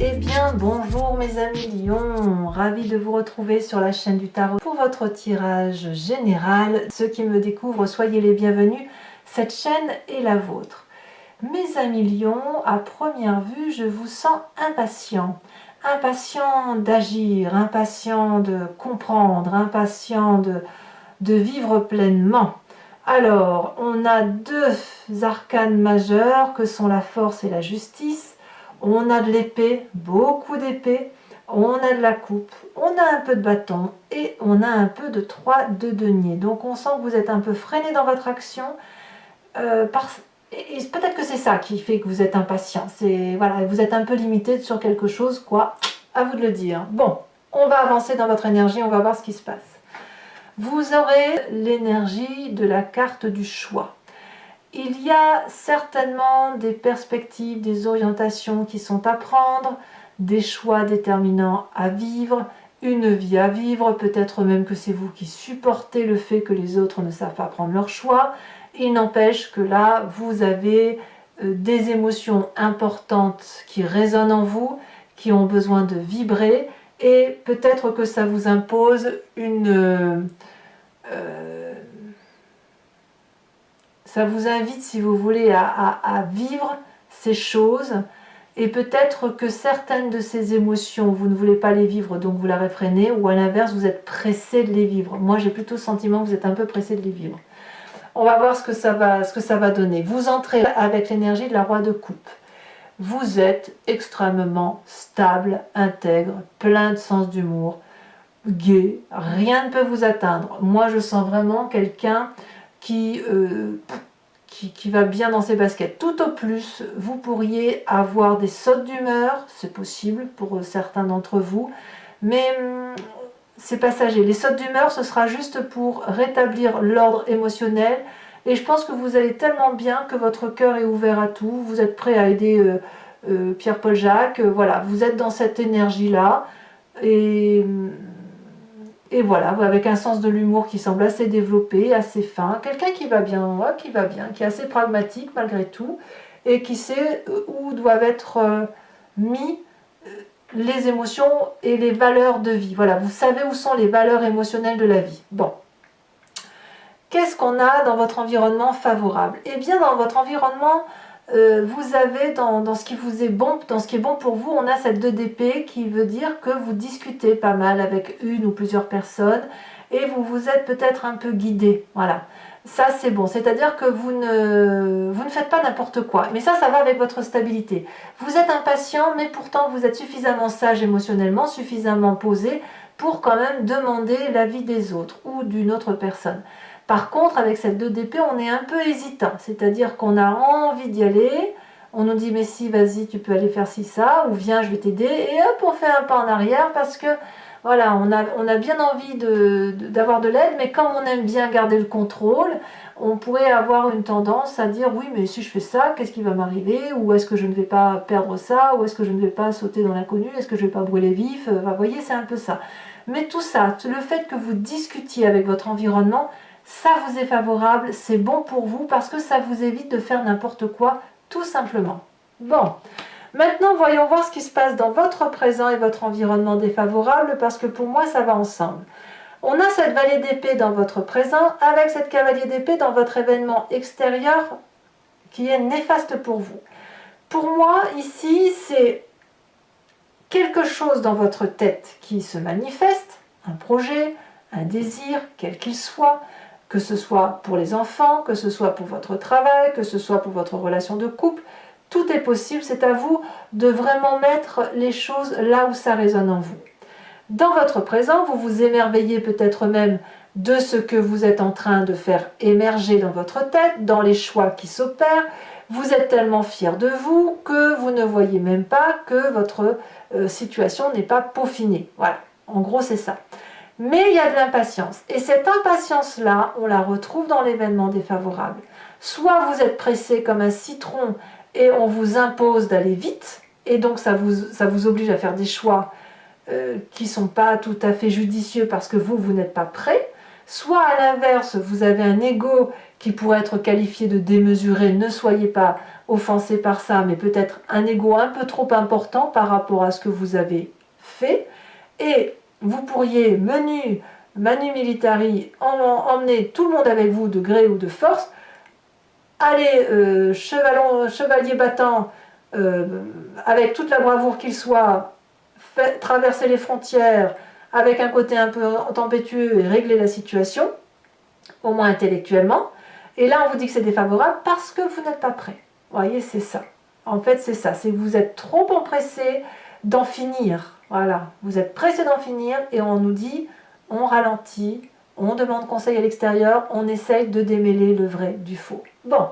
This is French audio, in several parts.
Eh bien bonjour mes amis lions, ravi de vous retrouver sur la chaîne du tarot pour votre tirage général. Ceux qui me découvrent, soyez les bienvenus, cette chaîne est la vôtre. Mes amis lions, à première vue, je vous sens impatient. Impatient d'agir, impatient de comprendre, impatient de vivre pleinement. Alors, on a deux arcanes majeurs que sont la force et la justice. On a de l'épée, beaucoup d'épée, on a de la coupe, on a un peu de bâton et on a un peu de 3 de denier. Donc on sent que vous êtes un peu freiné dans votre action. Et peut-être que c'est ça qui fait que vous êtes impatient. Voilà, vous êtes un peu limité sur quelque chose, quoi. À vous de le dire. Bon, on va avancer dans votre énergie, on va voir ce qui se passe. Vous aurez l'énergie de la carte du choix. Il y a certainement des perspectives, des orientations qui sont à prendre, des choix déterminants à vivre, une vie à vivre, peut-être même que c'est vous qui supportez le fait que les autres ne savent pas prendre leur choix. Il n'empêche que là, vous avez des émotions importantes qui résonnent en vous, qui ont besoin de vibrer, et peut-être que ça vous impose ça vous invite, si vous voulez, à vivre ces choses, et peut-être que certaines de ces émotions, vous ne voulez pas les vivre, donc vous la réfrénez, ou à l'inverse, vous êtes pressé de les vivre. Moi, j'ai plutôt le sentiment que vous êtes un peu pressé de les vivre. On va voir ce que ça va donner. Vous entrez avec l'énergie de la Roi de Coupe. Vous êtes extrêmement stable, intègre, plein de sens d'humour, gai, rien ne peut vous atteindre. Moi, je sens vraiment quelqu'un qui va bien dans ses baskets. Tout au plus, vous pourriez avoir des sautes d'humeur, c'est possible pour certains d'entre vous, mais c'est passager. Les sautes d'humeur, ce sera juste pour rétablir l'ordre émotionnel, et je pense que vous allez tellement bien que votre cœur est ouvert à tout, vous êtes prêt à aider Pierre-Paul Jacques, voilà, vous êtes dans cette énergie-là, et voilà, avec un sens de l'humour qui semble assez développé, assez fin, quelqu'un qui va bien, qui est assez pragmatique malgré tout, et qui sait où doivent être mis les émotions et les valeurs de vie. Voilà, vous savez où sont les valeurs émotionnelles de la vie. Bon. Qu'est-ce qu'on a dans votre environnement favorable? Eh bien, dans votre environnement, vous avez dans ce qui vous est bon, dans ce qui est bon pour vous, on a cette 2 d'épée qui veut dire que vous discutez pas mal avec une ou plusieurs personnes et vous vous êtes peut-être un peu guidé. Voilà, ça c'est bon, c'est-à-dire que vous ne faites pas n'importe quoi, mais ça va avec votre stabilité. Vous êtes impatient, mais pourtant vous êtes suffisamment sage émotionnellement, suffisamment posé pour quand même demander l'avis des autres ou d'une autre personne. Par contre, avec cette 2 d'épée, on est un peu hésitant, c'est-à-dire qu'on a envie d'y aller, on nous dit mais si, vas-y, tu peux aller faire ci, ça, ou viens, je vais t'aider, et hop, on fait un pas en arrière parce que, voilà, on a bien envie d'avoir de l'aide, mais comme on aime bien garder le contrôle, on pourrait avoir une tendance à dire oui, mais si je fais ça, qu'est-ce qui va m'arriver, ou est-ce que je ne vais pas perdre ça, ou est-ce que je ne vais pas sauter dans l'inconnu, est-ce que je ne vais pas brûler vif, vous voyez, c'est un peu ça. Mais tout ça, le fait que vous discutiez avec votre environnement, ça vous est favorable, c'est bon pour vous parce que ça vous évite de faire n'importe quoi, tout simplement. Bon, maintenant voyons voir ce qui se passe dans votre présent et votre environnement défavorable, parce que pour moi ça va ensemble. On a cette vallée d'épée dans votre présent avec cette cavalier d'épée dans votre événement extérieur qui est néfaste pour vous. Pour moi ici c'est quelque chose dans votre tête qui se manifeste, un projet, un désir, quel qu'il soit, que ce soit pour les enfants, que ce soit pour votre travail, que ce soit pour votre relation de couple, tout est possible, c'est à vous de vraiment mettre les choses là où ça résonne en vous. Dans votre présent, vous vous émerveillez peut-être même de ce que vous êtes en train de faire émerger dans votre tête, dans les choix qui s'opèrent. Vous êtes tellement fier de vous que vous ne voyez même pas que votre situation n'est pas peaufinée. Voilà, en gros c'est ça. Mais il y a de l'impatience. Et cette impatience-là, on la retrouve dans l'événement défavorable. Soit vous êtes pressé comme un citron et on vous impose d'aller vite, et donc ça vous oblige à faire des choix qui ne sont pas tout à fait judicieux parce que vous n'êtes pas prêt. soit à l'inverse, vous avez un ego qui pourrait être qualifié de démesuré, ne soyez pas offensé par ça, mais peut-être un ego un peu trop important par rapport à ce que vous avez fait, et vous pourriez, manu militari, emmener tout le monde avec vous de gré ou de force, aller chevalier battant, avec toute la bravoure qu'il soit, traverser les frontières avec un côté un peu tempétueux et régler la situation, au moins intellectuellement. Et là, on vous dit que c'est défavorable parce que vous n'êtes pas prêt. Vous voyez, c'est ça. En fait, c'est ça. C'est que vous êtes trop empressé d'en finir. Voilà. Vous êtes pressé d'en finir et on nous dit, on ralentit, on demande conseil à l'extérieur, on essaye de démêler le vrai du faux. Bon.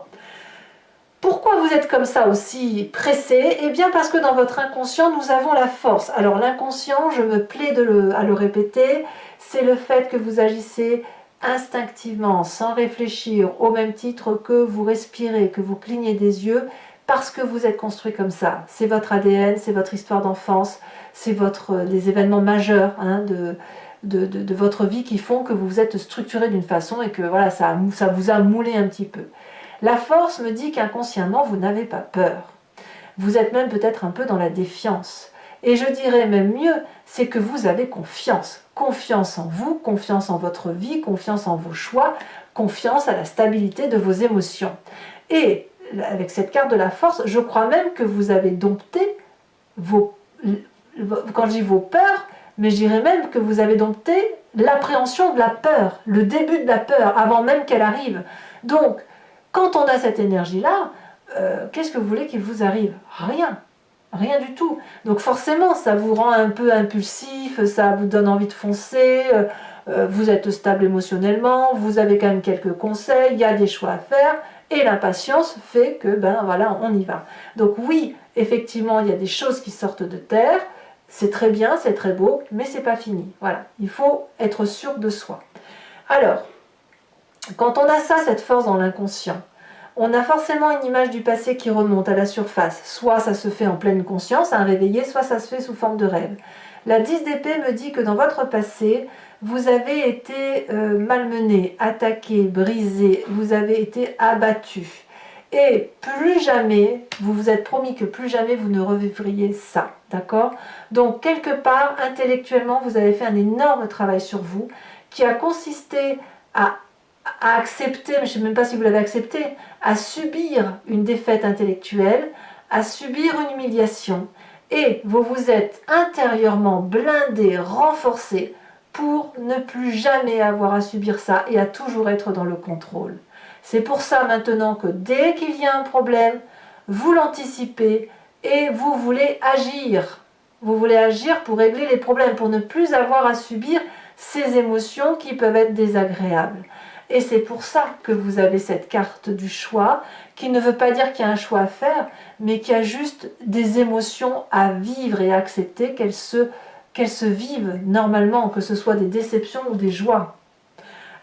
Pourquoi vous êtes comme ça aussi pressé? Eh bien parce que dans votre inconscient, nous avons la force. Alors l'inconscient, je me plais à le répéter, c'est le fait que vous agissez instinctivement, sans réfléchir, au même titre que vous respirez, que vous clignez des yeux, parce que vous êtes construit comme ça. C'est votre ADN, c'est votre histoire d'enfance, c'est les événements majeurs de votre vie qui font que vous vous êtes structuré d'une façon et que voilà, ça vous a moulé un petit peu. La force me dit qu'inconsciemment, vous n'avez pas peur. Vous êtes même peut-être un peu dans la défiance. Et je dirais même mieux, c'est que vous avez confiance. Confiance en vous, confiance en votre vie, confiance en vos choix, confiance à la stabilité de vos émotions. Et avec cette carte de la force, je crois même que vous avez dompté quand je dis vos peurs, mais je dirais même que vous avez dompté l'appréhension de la peur, le début de la peur, avant même qu'elle arrive. Donc, quand on a cette énergie-là, qu'est-ce que vous voulez qu'il vous arrive? Rien. Rien du tout. Donc forcément, ça vous rend un peu impulsif, ça vous donne envie de foncer, vous êtes stable émotionnellement, vous avez quand même quelques conseils, il y a des choix à faire, et l'impatience fait que, ben voilà, on y va. Donc oui, effectivement, il y a des choses qui sortent de terre, c'est très bien, c'est très beau, mais c'est pas fini. Voilà, il faut être sûr de soi. Alors, quand on a ça, cette force dans l'inconscient, on a forcément une image du passé qui remonte à la surface. Soit ça se fait en pleine conscience, un réveillé, soit ça se fait sous forme de rêve. La 10 d'épée me dit que dans votre passé, vous avez été malmené, attaqué, brisé, vous avez été abattu. Et plus jamais, vous vous êtes promis que plus jamais vous ne revivriez ça. D'accord? Donc quelque part, intellectuellement, vous avez fait un énorme travail sur vous qui a consisté à accepter, mais je ne sais même pas si vous l'avez accepté, à subir une défaite intellectuelle, à subir une humiliation, et vous vous êtes intérieurement blindé, renforcé, pour ne plus jamais avoir à subir ça et à toujours être dans le contrôle. C'est pour ça maintenant que dès qu'il y a un problème, vous l'anticipez et vous voulez agir. Vous voulez agir pour régler les problèmes, pour ne plus avoir à subir ces émotions qui peuvent être désagréables. Et c'est pour ça que vous avez cette carte du choix, qui ne veut pas dire qu'il y a un choix à faire, mais qu'il y a juste des émotions à vivre et à accepter, qu'elles se vivent normalement, que ce soit des déceptions ou des joies.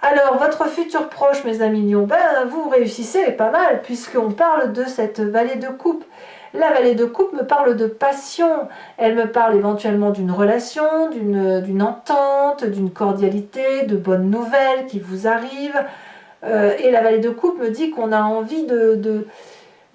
Alors, votre futur proche, mes amis lions, ben, vous réussissez pas mal, puisqu'on parle de cette vallée de coupe. La vallée de coupe me parle de passion, elle me parle éventuellement d'une relation, d'une entente, d'une cordialité, de bonnes nouvelles qui vous arrivent. Et la vallée de coupe me dit qu'on a envie de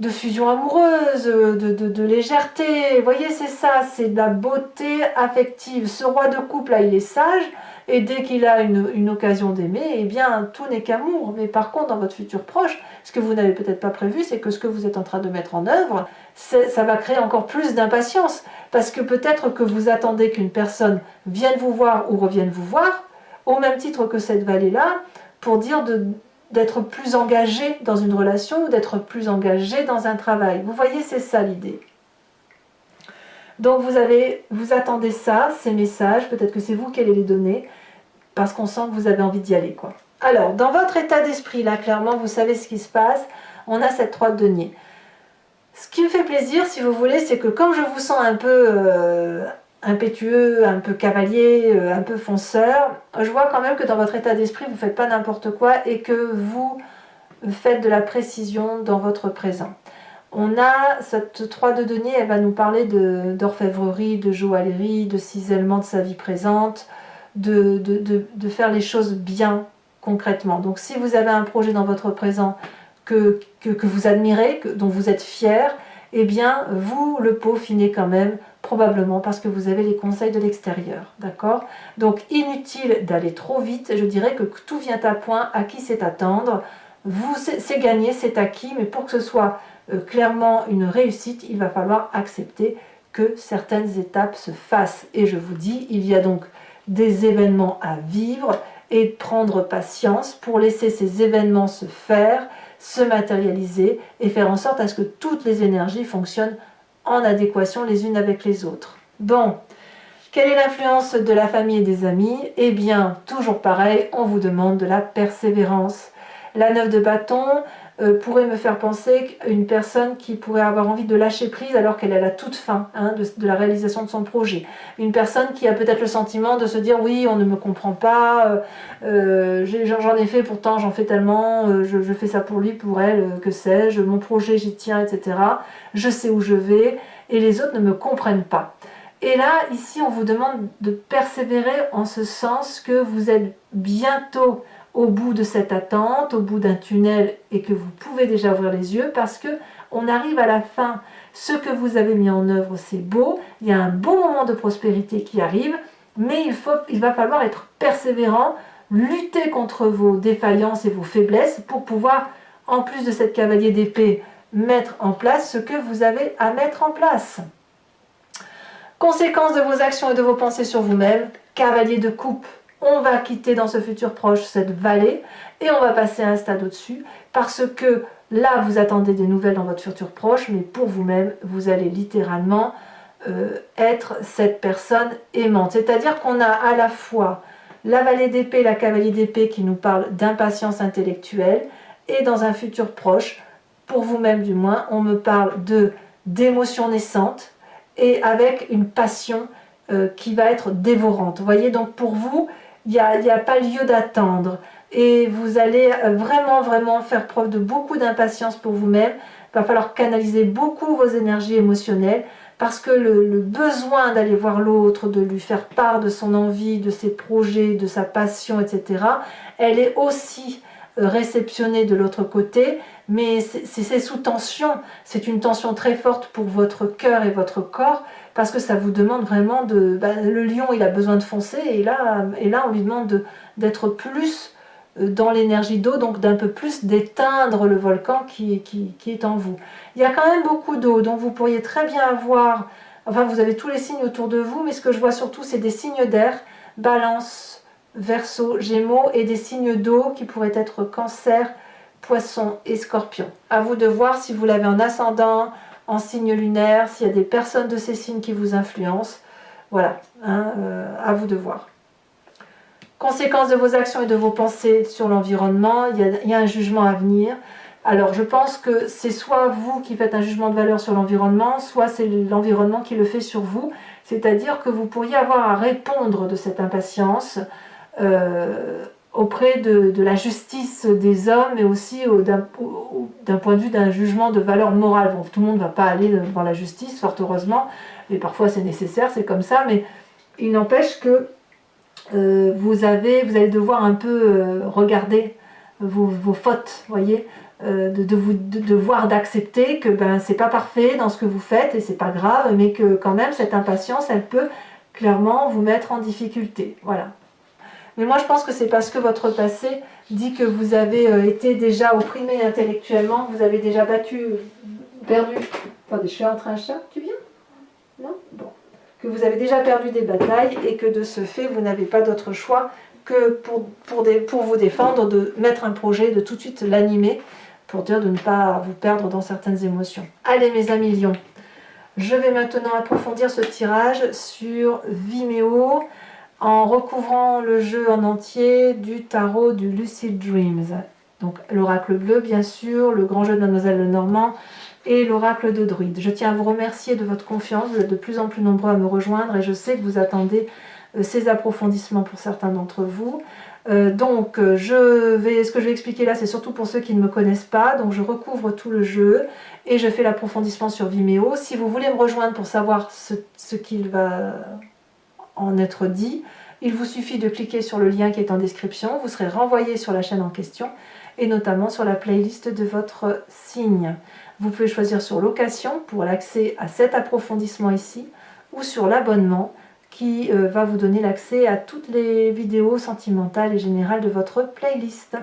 fusion amoureuse, de légèreté. Vous voyez, c'est ça, c'est de la beauté affective. Ce roi de coupe, là, il est sage, et dès qu'il a une occasion d'aimer, eh bien, tout n'est qu'amour. Mais par contre, dans votre futur proche, ce que vous n'avez peut-être pas prévu, c'est que ce que vous êtes en train de mettre en œuvre, ça va créer encore plus d'impatience. Parce que peut-être que vous attendez qu'une personne vienne vous voir ou revienne vous voir, au même titre que cette vallée-là, pour dire d'être plus engagé dans une relation ou d'être plus engagé dans un travail. Vous voyez, c'est ça l'idée. Donc vous attendez ça, ces messages, peut-être que c'est vous qui allez les donner, parce qu'on sent que vous avez envie d'y aller, quoi. Alors, dans votre état d'esprit, là, clairement, vous savez ce qui se passe, on a cette 3 de denier. Ce qui me fait plaisir, si vous voulez, c'est que comme je vous sens un peu impétueux, un peu cavalier, un peu fonceur, je vois quand même que dans votre état d'esprit, vous ne faites pas n'importe quoi et que vous faites de la précision dans votre présent. On a cette 3 de denier, elle va nous parler d'orfèvrerie, de joaillerie, de cisaillement de sa vie présente, de faire les choses bien, concrètement. Donc si vous avez un projet dans votre présent que vous admirez, dont vous êtes fier, eh bien vous le peaufinez quand même, probablement parce que vous avez les conseils de l'extérieur, d'accord? Donc inutile d'aller trop vite, je dirais que tout vient à point, à qui c'est attendre, c'est gagné, c'est acquis, mais pour que ce soit clairement une réussite, il va falloir accepter que certaines étapes se fassent. Et je vous dis, il y a donc des événements à vivre et prendre patience pour laisser ces événements se faire, se matérialiser et faire en sorte à ce que toutes les énergies fonctionnent en adéquation les unes avec les autres. Bon, quelle est l'influence de la famille et des amis? Eh bien, toujours pareil, on vous demande de la persévérance. La 9 de bâton pourrait me faire penser à une personne qui pourrait avoir envie de lâcher prise alors qu'elle est à la toute fin de la réalisation de son projet. Une personne qui a peut-être le sentiment de se dire oui, on ne me comprend pas, j'en ai fait, pourtant j'en fais tellement, je fais ça pour lui, pour elle, que sais-je, mon projet j'y tiens, etc. Je sais où je vais et les autres ne me comprennent pas. Et là, ici, on vous demande de persévérer en ce sens que vous êtes bientôt au bout de cette attente, au bout d'un tunnel et que vous pouvez déjà ouvrir les yeux parce que on arrive à la fin. Ce que vous avez mis en œuvre, c'est beau, il y a un beau moment de prospérité qui arrive, mais il va falloir être persévérant, lutter contre vos défaillances et vos faiblesses pour pouvoir, en plus de cette cavalier d'épée, mettre en place ce que vous avez à mettre en place. Conséquence de vos actions et de vos pensées sur vous-même, cavalier de coupe. On va quitter dans ce futur proche cette vallée et on va passer à un stade au-dessus parce que là, vous attendez des nouvelles dans votre futur proche, mais pour vous-même, vous allez littéralement être cette personne aimante. C'est-à-dire qu'on a à la fois la vallée d'épée, la cavalier d'épée qui nous parle d'impatience intellectuelle et dans un futur proche, pour vous-même du moins, on me parle d'émotions naissantes et avec une passion qui va être dévorante. Vous voyez, donc pour vous, il n'y a pas lieu d'attendre et vous allez vraiment faire preuve de beaucoup d'impatience pour vous-même. Il va falloir canaliser beaucoup vos énergies émotionnelles parce que le besoin d'aller voir l'autre, de lui faire part de son envie, de ses projets, de sa passion, etc., elle est aussi réceptionnée de l'autre côté, mais c'est sous tension, c'est une tension très forte pour votre cœur et votre corps, parce que ça vous demande vraiment le lion il a besoin de foncer, et là on lui demande d'être plus dans l'énergie d'eau, donc d'un peu plus d'éteindre le volcan qui est en vous. Il y a quand même beaucoup d'eau, donc vous pourriez très bien avoir, enfin vous avez tous les signes autour de vous, mais ce que je vois surtout c'est des signes d'air, Balance, Verseau, Gémeaux, et des signes d'eau qui pourraient être Cancer, Poisson et Scorpion. À vous de voir si vous l'avez en ascendant, en signe lunaire, s'il y a des personnes de ces signes qui vous influencent. Voilà, à vous de voir. Conséquences de vos actions et de vos pensées sur l'environnement, il y a un jugement à venir. Alors je pense que c'est soit vous qui faites un jugement de valeur sur l'environnement, soit c'est l'environnement qui le fait sur vous. C'est-à-dire que vous pourriez avoir à répondre de cette impatience auprès de la justice des hommes, mais aussi d'un point de vue d'un jugement de valeur morale. Bon, tout le monde ne va pas aller devant la justice, fort heureusement, et parfois c'est nécessaire, c'est comme ça, mais il n'empêche que vous allez devoir un peu regarder vos fautes, voyez, d'accepter que c'est pas parfait dans ce que vous faites et c'est pas grave, mais que quand même cette impatience elle peut clairement vous mettre en difficulté. Voilà. Mais moi je pense que c'est parce que votre passé dit que vous avez été déjà opprimé intellectuellement, vous avez déjà perdu. Attendez, je suis en train de chat, tu viens? Non? Bon. Que vous avez déjà perdu des batailles et que de ce fait vous n'avez pas d'autre choix que pour vous défendre, de mettre un projet, de tout de suite l'animer pour dire de ne pas vous perdre dans certaines émotions. Allez mes amis lions, je vais maintenant approfondir ce tirage sur Vimeo en recouvrant le jeu en entier du tarot du Lucid Dreams. Donc l'oracle bleu bien sûr, le grand jeu de Mademoiselle Lenormand et l'oracle de Druide. Je tiens à vous remercier de votre confiance, vous êtes de plus en plus nombreux à me rejoindre et je sais que vous attendez ces approfondissements pour certains d'entre vous. Ce que je vais expliquer là, c'est surtout pour ceux qui ne me connaissent pas. Donc je recouvre tout le jeu et je fais l'approfondissement sur Vimeo. Si vous voulez me rejoindre pour savoir ce qu'il va en être dit, Il vous suffit de cliquer sur le lien qui est en description, vous serez renvoyé sur la chaîne en question et notamment sur la playlist de votre signe. Vous pouvez choisir sur location pour l'accès à cet approfondissement ici ou sur l'abonnement qui va vous donner l'accès à toutes les vidéos sentimentales et générales de votre playlist.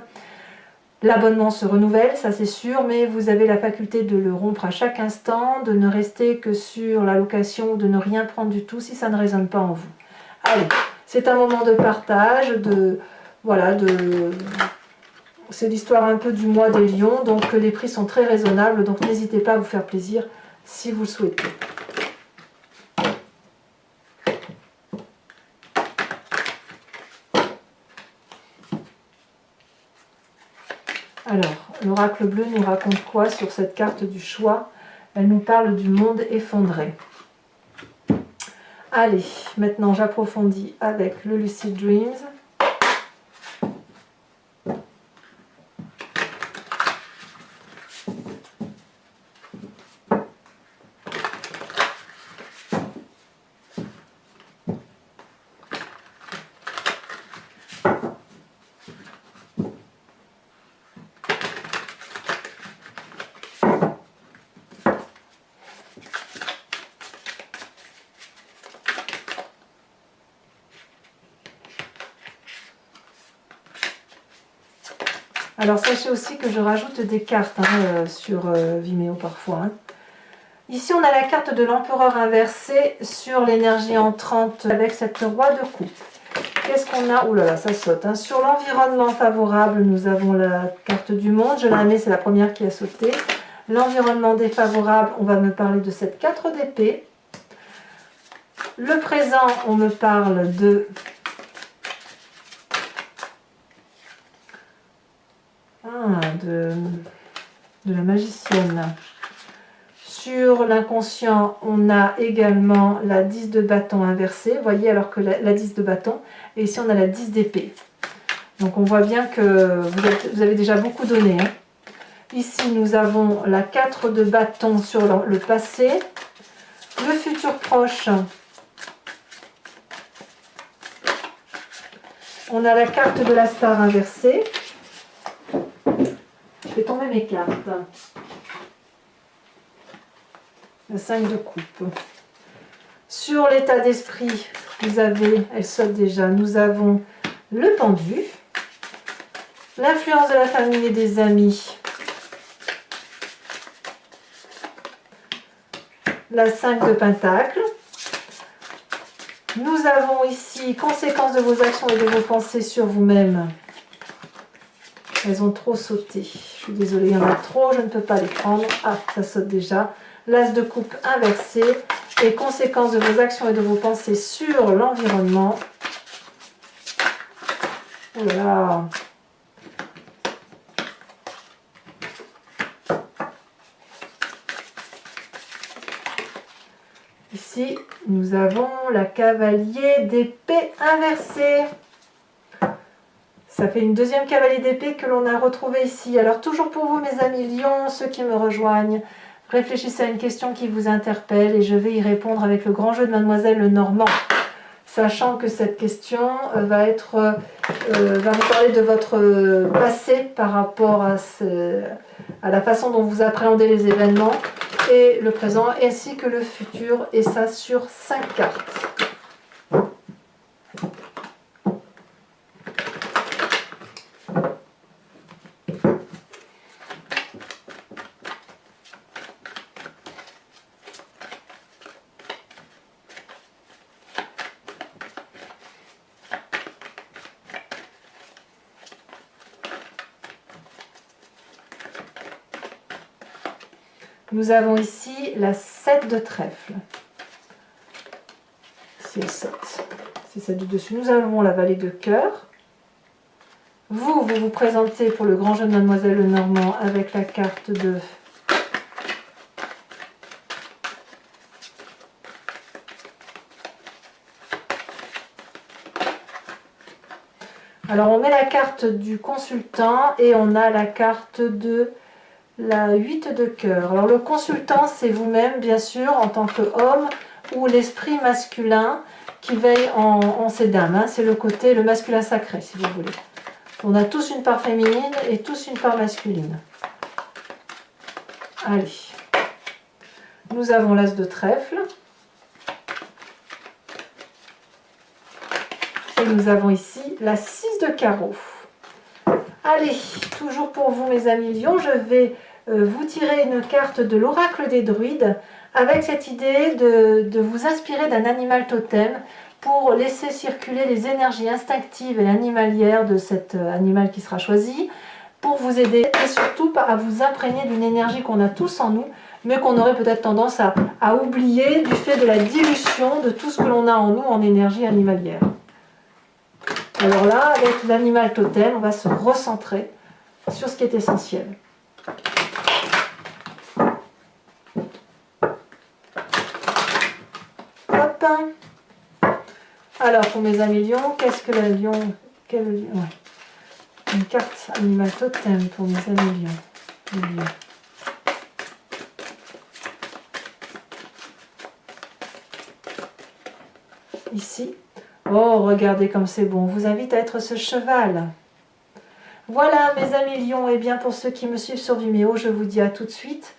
L'abonnement se renouvelle, ça c'est sûr, mais vous avez la faculté de le rompre à chaque instant, de ne rester que sur la location, de ne rien prendre du tout si ça ne résonne pas en vous. Allez, c'est un moment de partage, c'est l'histoire un peu du mois des lions, donc les prix sont très raisonnables, donc n'hésitez pas à vous faire plaisir si vous le souhaitez. Alors, l'oracle bleu nous raconte quoi sur cette carte du choix? Elle nous parle du monde effondré. Allez, maintenant j'approfondis avec le Lucid Dreams. Alors sachez aussi que je rajoute des cartes sur Vimeo parfois. Ici on a la carte de l'empereur inversé sur l'énergie entrante avec cette roi de coupe. Qu'est-ce qu'on a? Ouh là là, ça saute. Sur l'environnement favorable, nous avons la carte du monde. Je la mets, c'est la première qui a sauté. L'environnement défavorable, on va me parler de cette 4 d'épée. Le présent, on me parle de la magicienne. Sur l'inconscient, on a également la 10 de bâton inversée, vous voyez, alors que la 10 de bâton, et ici on a la 10 d'épée. Donc on voit bien que vous avez déjà beaucoup donné. Ici nous avons la 4 de bâton sur le passé, le futur proche. On a la carte de la star inversée. Je vais tomber mes cartes. La 5 de coupe. Sur l'état d'esprit, vous avez, elle saute déjà, nous avons le pendu, l'influence de la famille et des amis, la 5 de pentacle. Nous avons ici conséquences de vos actions et de vos pensées sur vous-même. Elles ont trop sauté. Je suis désolée, il y en a trop, je ne peux pas les prendre. Ah, ça saute déjà. L'as de coupe inversé et conséquences de vos actions et de vos pensées sur l'environnement. Oh là là. Ici, nous avons la cavalier d'épée inversée. Ça fait une deuxième cavalier d'épée que l'on a retrouvée ici. Alors toujours pour vous mes amis lions, ceux qui me rejoignent, réfléchissez à une question qui vous interpelle et je vais y répondre avec le grand jeu de Mademoiselle Lenormand. Sachant que cette question va vous parler de votre passé par rapport à la façon dont vous appréhendez les événements et le présent ainsi que le futur, et ça sur 5 cartes. Nous avons ici la 7 de trèfle. Si elle saute, c'est celle du dessus. Nous avons la vallée de cœur. Vous vous présentez pour le grand jeu de Mademoiselle Lenormand avec la carte de alors on met la carte du consultant et on a la carte de la 8 de cœur. Alors le consultant, c'est vous-même, bien sûr, en tant qu'homme. ou l'esprit masculin qui veille en ces dames. Hein. C'est le masculin sacré, si vous voulez. On a tous une part féminine et tous une part masculine. Allez. Nous avons l'as de trèfle. Et nous avons ici la 6 de carreau. Allez, toujours pour vous mes amis lions, je vais vous tirer une carte de l'oracle des druides avec cette idée de vous inspirer d'un animal totem pour laisser circuler les énergies instinctives et animalières de cet animal qui sera choisi, pour vous aider et surtout à vous imprégner d'une énergie qu'on a tous en nous, mais qu'on aurait peut-être tendance à oublier du fait de la dilution de tout ce que l'on a en nous en énergie animalière. Alors là, avec l'animal totem, on va se recentrer sur ce qui est essentiel. Hop. Alors, pour mes amis lions, qu'est-ce que le lion... Une carte animal totem pour mes amis lions. Ici. Oh, regardez comme c'est bon. On vous invite à être ce cheval. Voilà, mes amis lions. Et bien, pour ceux qui me suivent sur Vimeo, je vous dis à tout de suite.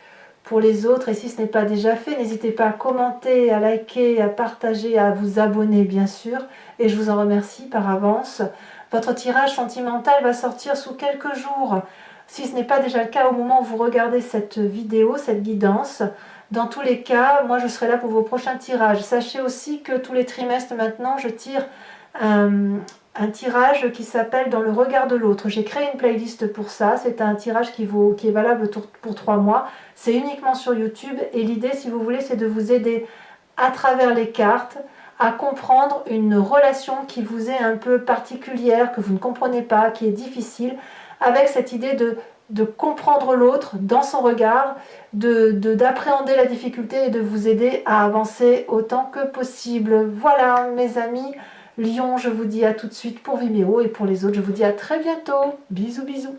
Pour les autres, et si ce n'est pas déjà fait, n'hésitez pas à commenter, à liker, à partager, à vous abonner, bien sûr. Et je vous en remercie par avance. Votre tirage sentimental va sortir sous quelques jours. Si ce n'est pas déjà le cas au moment où vous regardez cette vidéo, cette guidance, dans tous les cas, moi je serai là pour vos prochains tirages. Sachez aussi que tous les trimestres maintenant, je tire un tirage qui s'appelle Dans le regard de l'autre. J'ai créé une playlist pour ça. C'est un tirage qui est valable pour 3 mois. C'est uniquement sur YouTube. Et l'idée, si vous voulez, c'est de vous aider à travers les cartes à comprendre une relation qui vous est un peu particulière, que vous ne comprenez pas, qui est difficile, avec cette idée de comprendre l'autre dans son regard, d'appréhender la difficulté et de vous aider à avancer autant que possible. Voilà mes amis lions, je vous dis à tout de suite pour Vimeo et pour les autres, je vous dis à très bientôt. Bisous bisous.